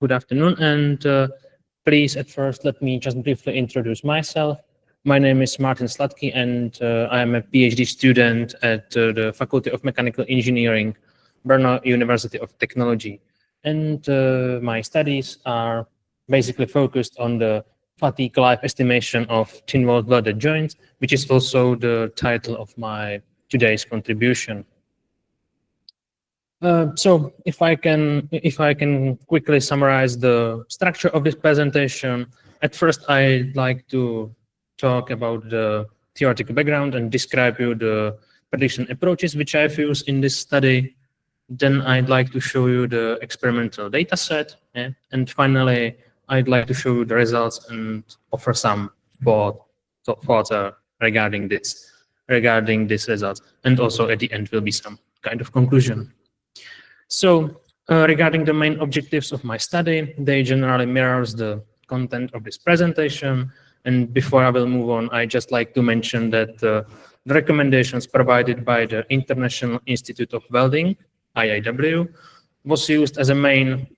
Good afternoon, and please at first let me just briefly introduce myself. My name is Martin Sladký, and I am a PhD student at the Faculty of Mechanical Engineering, Brno University of Technology. And my studies are basically focused on the fatigue life estimation of thin-walled welded joints, which is also the title of my today's contribution. So if I can quickly summarize the structure of this presentation, at first I'd like to talk about the theoretical background and describe you the prediction approaches which I've used in this study. Then I'd like to show you the experimental data set, and finally I'd like to show you the results and offer some thoughts regarding these results, and also at the end will be some kind of conclusion. So regarding the main objectives of my study, they generally mirrors the content of this presentation. And before I will move on, I just like to mention that the recommendations provided by the International Institute of Welding, IIW, was used as a main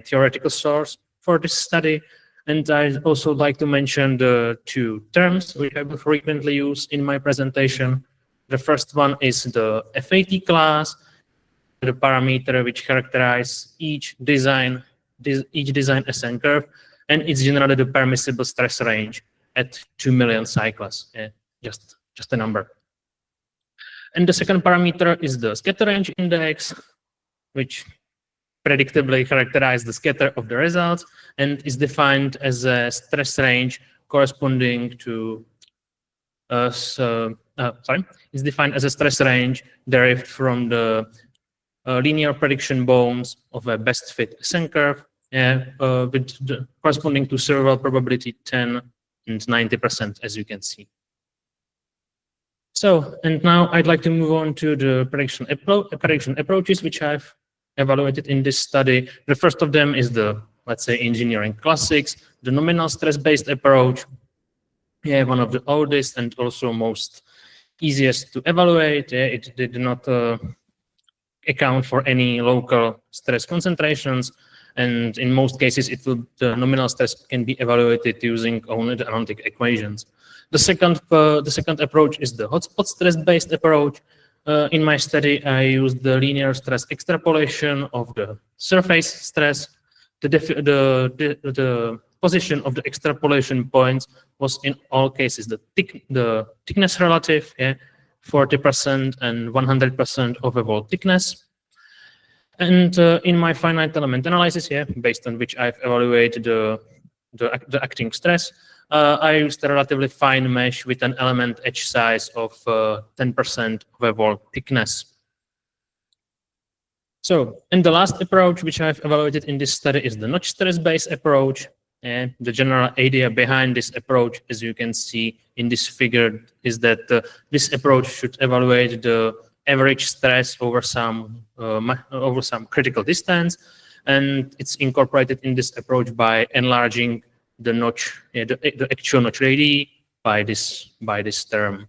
theoretical source for this study. And I also like to mention the two terms which I will frequently use in my presentation. The first one is the FAT class, the parameter which characterize each design SN curve, and it's generally the permissible stress range at 2 million cycles, just a number. And the second parameter is the scatter range index, which predictably characterizes the scatter of the results and is defined as a stress range corresponding to is defined as a stress range derived from the linear prediction bounds of a best fit SN curve, with the corresponding to survival probability 10 and 90%, as you can see. So, and now I'd like to move on to the prediction approaches which I've evaluated in this study. The first of them is the, let's say, engineering classics, the nominal stress-based approach. One of the oldest and also most easiest to evaluate. It did not account for any local stress concentrations, and in most cases the nominal stress can be evaluated using only the analytic equations. The second approach is the hotspot stress-based approach. In my study, I used the linear stress extrapolation of the surface stress. The position of the extrapolation points was in all cases the thickness relative, 40% and 100% of a wall thickness. And in my finite element analysis, based on which I've evaluated the acting stress, I used a relatively fine mesh with an element edge size of 10% of a wall thickness. So, and the last approach which I've evaluated in this study is the notch stress-based approach. And the general idea behind this approach, as you can see in this figure, is that this approach should evaluate the average stress over some critical distance, and it's incorporated in this approach by enlarging the notch, the actual notch radii by this term.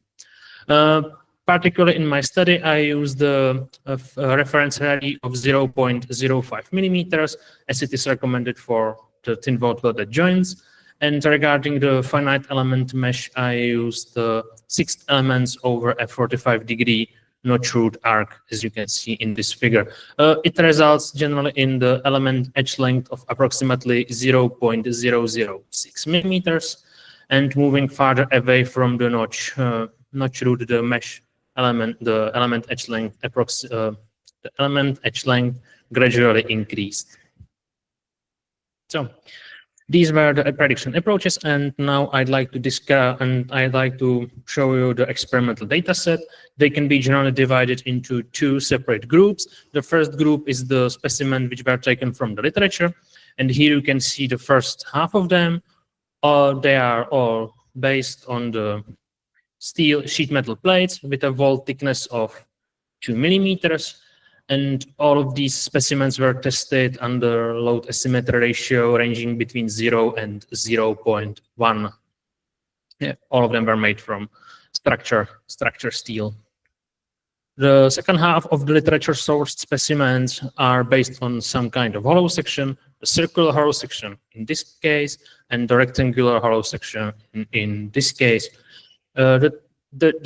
Particularly in my study, I used the reference radii of 0.05 millimeters, as it is recommended for the thin-walled welded joints. And regarding the finite element mesh, I used 6 elements over a 45-degree notch root arc, as you can see in this figure. It results generally in the element edge length of approximately 0.006 millimeters. And moving farther away from the notch root, the mesh element, the element edge length gradually increased. So these were the prediction approaches, and now I'd like to discuss and I'd like to show you the experimental data set. They can be generally divided into 2 separate groups. The first group is the specimen which were taken from the literature, and here you can see the first half of them. They are all based on the steel sheet metal plates with a wall thickness of 2 millimeters. And all of these specimens were tested under load asymmetry ratio ranging between 0 and 0.1. All of them were made from structure steel. The second half of the literature sourced specimens are based on some kind of hollow section. the circular hollow section in this case and the rectangular hollow section in this case.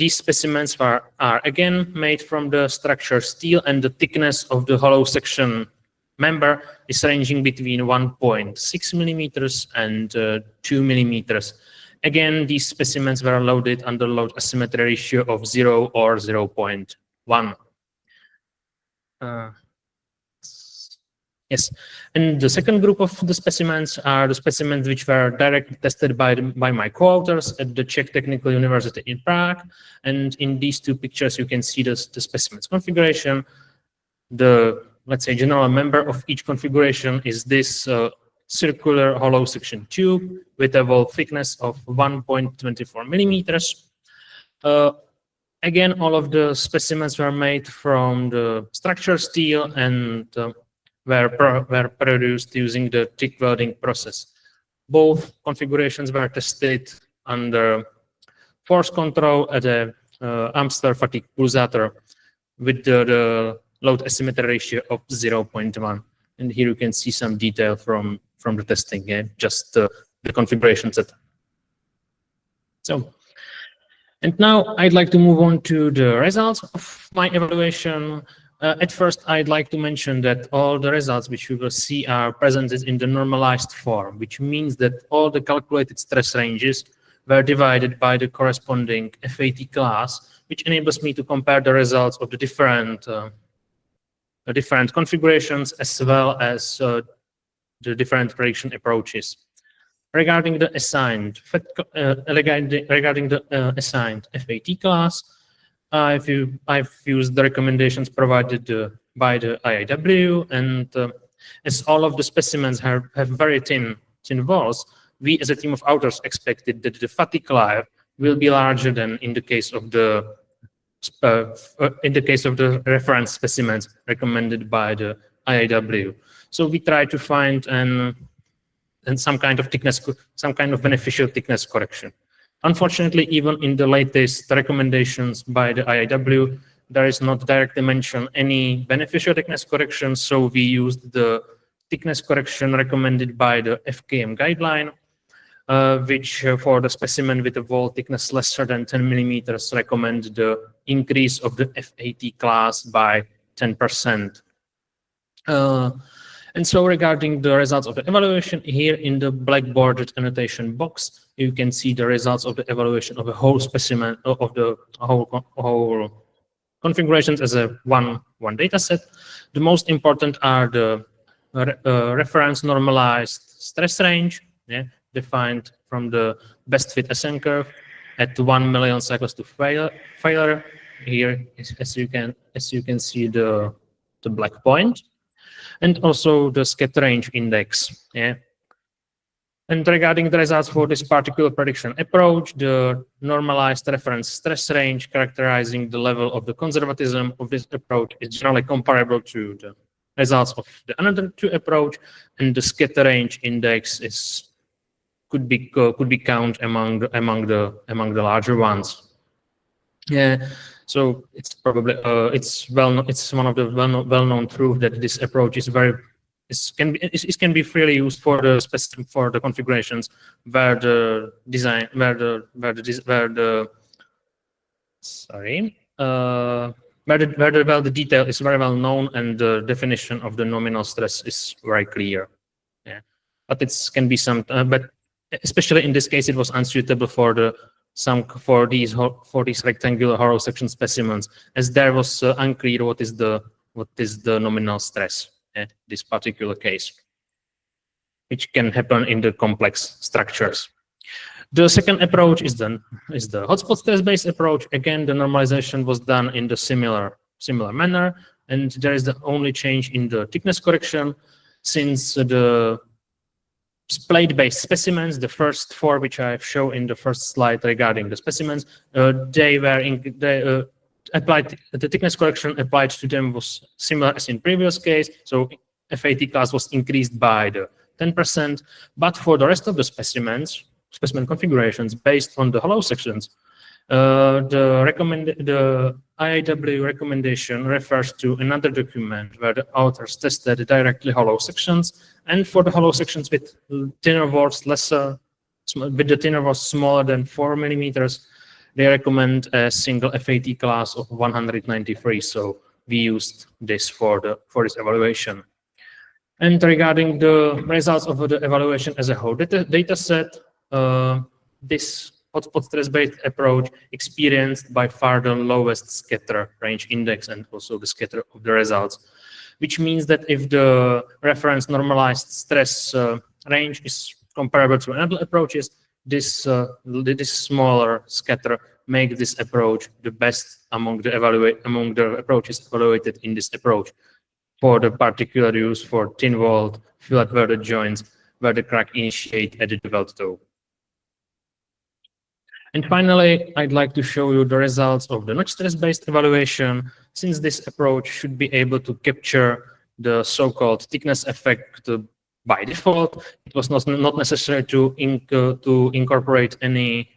These specimens are again made from the structure steel, and the thickness of the hollow section member is ranging between 1.6 millimeters and 2 millimeters. Again, these specimens were loaded under load asymmetry ratio of 0 or 0.1. Yes, and the second group of the specimens are the specimens which were directly tested by my co-authors at the Czech Technical University in Prague. And in these two pictures, you can see the specimens configuration. The, let's say, general member of each configuration is this circular hollow section tube with a wall thickness of 1.24 millimeters. Again, all of the specimens were made from the structure steel and were produced using the TIG welding process. Both configurations were tested under force control at a Amsler fatigue pulsator with the load asymmetry ratio of 0.1. And here you can see some detail from the testing, just the configuration set. So, and now I'd like to move on to the results of my evaluation. At first, I'd like to mention that all the results which we will see are presented in the normalized form, which means that all the calculated stress ranges were divided by the corresponding FAT class, which enables me to compare the results of the different configurations as well as the different prediction approaches. Regarding the assigned FAT class, I've used the recommendations provided by the IAW, and as all of the specimens have very thin wall, we as a team of authors expected that the fatigue life will be larger than in the case of the reference specimens recommended by the IAW. So we try to find some kind of thickness, some kind of beneficial thickness correction. Unfortunately, even in the latest recommendations by the IAW, there is not directly mentioned any beneficial thickness correction, so we used the thickness correction recommended by the FKM guideline, which for the specimen with a wall thickness lesser than 10 millimeters recommend the increase of the FAT class by 10%. And so regarding the results of the evaluation, here in the black bordered annotation box, you can see the results of the evaluation of the whole specimen, of the whole configurations as a one data set. The most important are the reference normalized stress range, defined from the best fit SN curve at 1 million cycles to failure. Here, as you can see the black point. And also the scatter range index. And regarding the results for this particular prediction approach, the normalized reference stress range characterizing the level of the conservatism of this approach is generally comparable to the results of the another two approach, and the scatter range index could be counted among the larger ones. So it's probably it's one of the well-known truth that this approach is can be freely used for the configurations where the detail is very well known and the definition of the nominal stress is very clear. But it can be but especially in this case it was unsuitable for these rectangular hollow section specimens, as there was unclear what is the nominal stress in this particular case, which can happen in the complex structures. The second approach is the hotspot stress-based approach. Again, the normalization was done in the similar manner, and there is the only change in the thickness correction, since the plate-based specimens, the first four which I've shown in the first slide regarding the specimens, the thickness correction applied to them was similar as in previous case. So FAT class was increased by the 10%, but for the rest of the specimen configurations based on the hollow sections, The IAW recommendation refers to another document where the authors tested directly hollow sections, and for the hollow sections with thinner walls with the thinner walls smaller than 4 millimeters, they recommend a single FAT class of 193. So we used this for this evaluation. And regarding the results of the evaluation as a whole data set, this hotspot stress-based approach experienced by far the lowest scatter range index and also the scatter of the results, which means that if the reference normalized stress range is comparable to other approaches, this smaller scatter makes this approach the best among the approaches evaluated in this approach for the particular use for thin-walled fillet-welded joints where the crack initiates at the weld toe. And finally, I'd like to show you the results of the notch stress-based evaluation, since this approach should be able to capture the so-called thickness effect by default. It was not necessary to incorporate any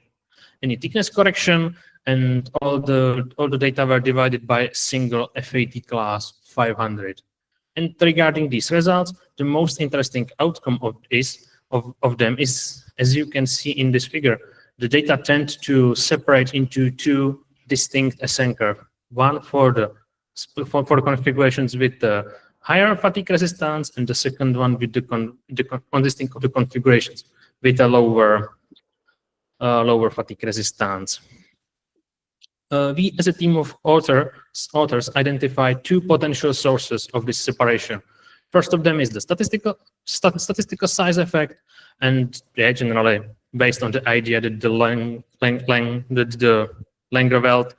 thickness correction, and all the data were divided by a single FAT class 500. And regarding these results, the most interesting outcome of them is, as you can see in this figure, the data tend to separate into two distinct ascent curves. One for the configurations with the higher fatigue resistance, and the second one with consisting of the configurations with a lower fatigue resistance. We, as a team of authors, identified two potential sources of this separation. First of them is the statistical size effect, and generally based on the idea that the longer weld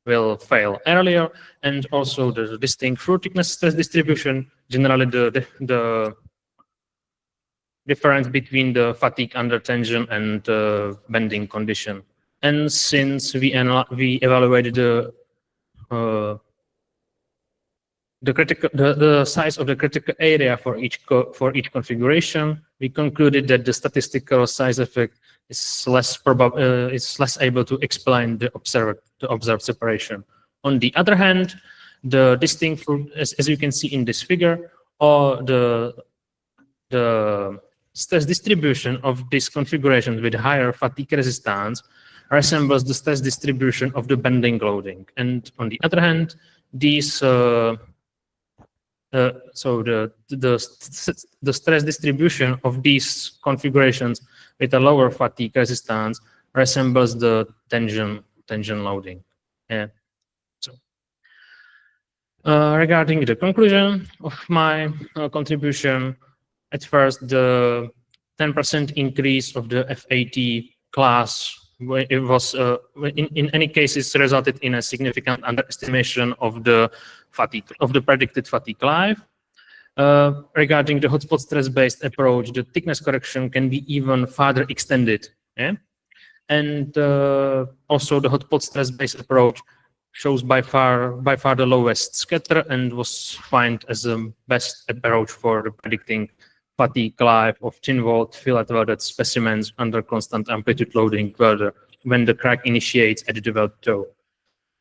will fail earlier, and also the distinct through thickness stress distribution, generally the difference between the fatigue under tension and bending condition. And since we evaluated the size of the critical area for each configuration, we concluded that the statistical size effect is less able to explain the observed separation. On the other hand, the distinct, as you can see in this figure, or the stress distribution of these configurations with higher fatigue resistance resembles the stress distribution of the bending loading. And on the other hand, these the stress distribution of these configurations with a lower fatigue resistance resembles the tension loading. Yeah. So regarding the conclusion of my contribution, at first the 10% increase of the FAT class, it was in any cases resulted in a significant underestimation of the predicted fatigue life. Regarding the hotspot stress-based approach, the thickness correction can be even further extended. Yeah? And also the hotspot stress-based approach shows by far the lowest scatter and was found as the best approach for predicting fatigue life of thin-walled fillet-welded specimens under constant amplitude loading when the crack initiates at the weld toe.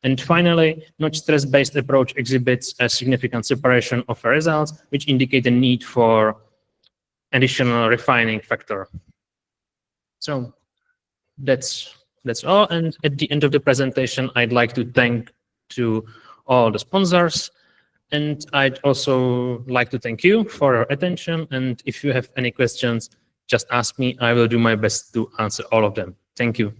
And finally, notch stress-based approach exhibits a significant separation of results, which indicate a need for additional refining factor. So that's all. And at the end of the presentation, I'd like to thank all the sponsors. And I'd also like to thank you for your attention. And if you have any questions, just ask me. I will do my best to answer all of them. Thank you.